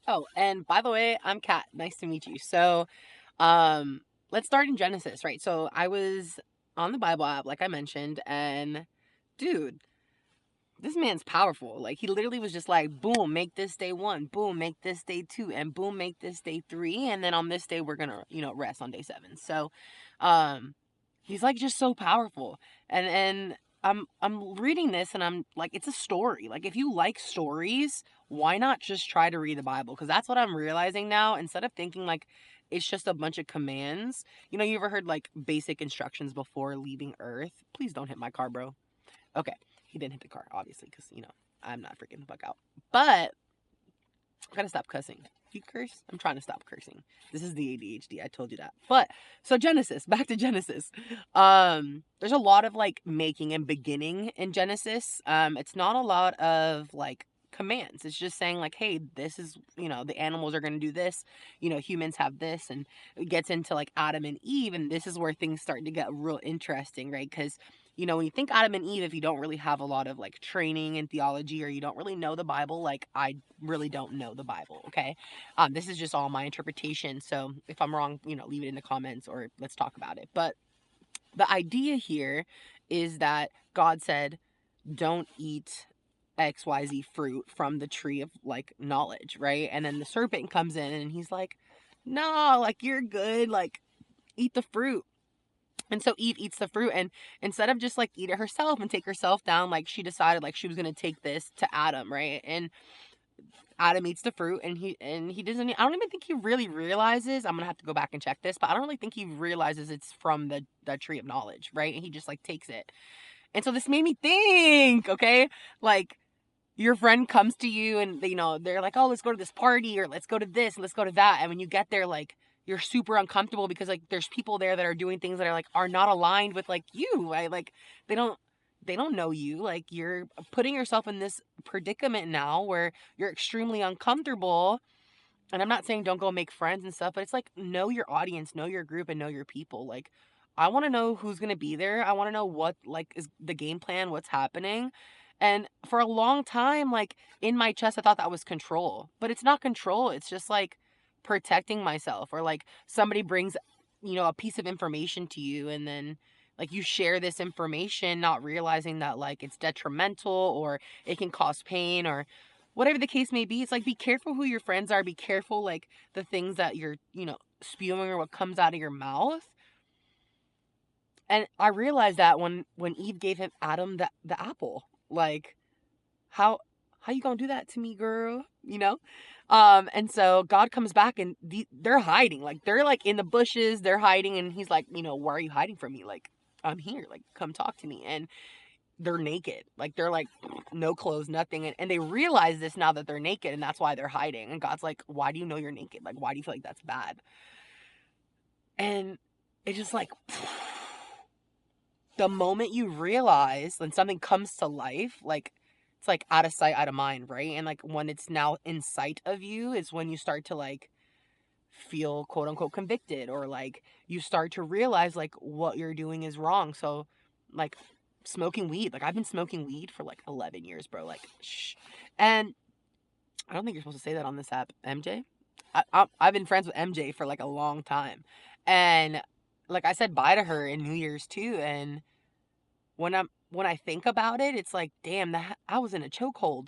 Oh, and by the way, I'm Kat. Nice to meet you. Um, let's start in Genesis, right? So I was on the Bible app, like I mentioned, and dude, this man's powerful. Like he literally was just like, boom, make this day one, boom, make this day two, and boom, make this day three, and then on this day we're gonna, rest on day seven. Um, he's like just so powerful, and I'm reading this and I'm like, it's a story. Like if you like stories, why not just try to read the Bible? Because that's what I'm realizing now. Instead of thinking like it's just a bunch of commands. You ever heard like basic instructions before leaving Earth? Please don't hit my car, bro. Okay, he didn't hit the car, obviously, because, I'm not freaking the fuck out. But I gotta stop cussing. You curse? I'm trying to stop cursing. This is the ADHD. I told you that. But so Genesis, back to Genesis. There's a lot of like making and beginning in Genesis. It's not a lot of like commands. It's just saying like, hey, this is, the animals are gonna do this, humans have this, and it gets into like Adam and Eve, and this is where things start to get real interesting, right? Because when you think Adam and Eve, if you don't really have a lot of like training in theology or you don't really know the Bible, like I really don't know the Bible, okay? This is just all my interpretation. So if I'm wrong, leave it in the comments or let's talk about it. But the idea here is that God said, don't eat XYZ fruit from the tree of like knowledge, right? And then the serpent comes in and he's like, no, like you're good, like eat the fruit. And so Eve eats the fruit, and instead of just like eat it herself and take herself down, like she decided like she was gonna take this to Adam, right? And Adam eats the fruit, and he doesn't. I don't even think he really realizes. I'm gonna have to go back and check this, but I don't really think he realizes it's from the tree of knowledge, right? And he just like takes it. And so this made me think, okay, like your friend comes to you and they're like, oh, let's go to this party or let's go to this and let's go to that, and when you get there, like you're super uncomfortable because like there's people there that are doing things that are not aligned with like you, right? Like they don't they don't know you, like you're putting yourself in this predicament now where you're extremely uncomfortable. And I'm not saying don't go make friends and stuff, but it's like know your audience, know your group, and know your people. Like I want to know who's going to be there. I want to know what like is the game plan, what's happening. And for a long time, like in my chest, I thought that was control, but it's not control. It's just like protecting myself, or like somebody brings, a piece of information to you, and then like you share this information, not realizing that like it's detrimental or it can cause pain or whatever the case may be. It's like be careful who your friends are, be careful like the things that you're, spewing or what comes out of your mouth. And I realized that when Eve gave him Adam the apple, like how how you gonna do that to me, girl? And so God comes back and they're hiding, like they're like in the bushes, they're hiding, and he's like, why are you hiding from me? Like I'm here, like come talk to me. And they're naked, like they're like no clothes, nothing, and they realize this now that they're naked, and that's why they're hiding. And God's like, why do you know you're naked? Like why do you feel like that's bad? And it's just like the moment you realize when something comes to life, like it's like out of sight, out of mind, right? And like when it's now in sight of you is when you start to like feel quote unquote convicted, or like you start to realize like what you're doing is wrong. So like smoking weed, like I've been smoking weed for like 11 years, bro. Like shh. And I don't think you're supposed to say that on this app, MJ. I've been friends with MJ for like a long time, and like I said bye to her in New Year's too. And when I think about it, it's like, damn, that I was in a chokehold.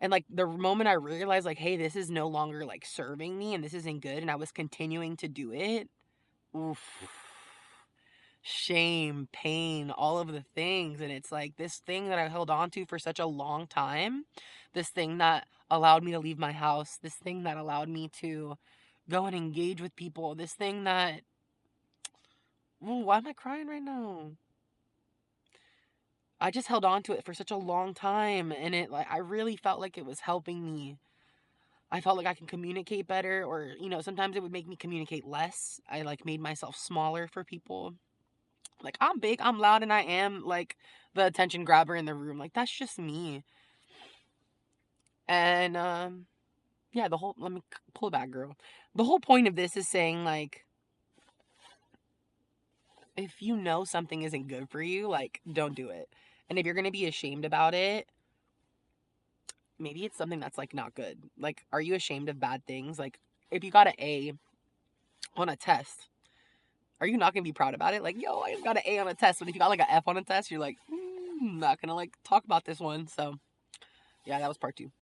And like the moment I realized, like, hey, this is no longer like serving me, and this isn't good, and I was continuing to do it. Oof. Shame, pain, all of the things. And it's like this thing that I held on to for such a long time, this thing that allowed me to leave my house, this thing that allowed me to go and engage with people, this thing that, ooh, why am I crying right now? I just held on to it for such a long time, and it like I really felt like it was helping me. I felt like I can communicate better, or sometimes it would make me communicate less. I like made myself smaller for people. Like I'm big, I'm loud, and I am like the attention grabber in the room. Like that's just me. And yeah, the whole let me pull it back, girl. The whole point of this is saying like if you know something isn't good for you, like don't do it. And if you're going to be ashamed about it, maybe it's something that's like not good. Like, are you ashamed of bad things? Like, if you got an A on a test, are you not gonna be proud about it? Like, yo, I got an A on a test. But if you got like an F on a test, you're like, not gonna like talk about this one. So, yeah, that was part two.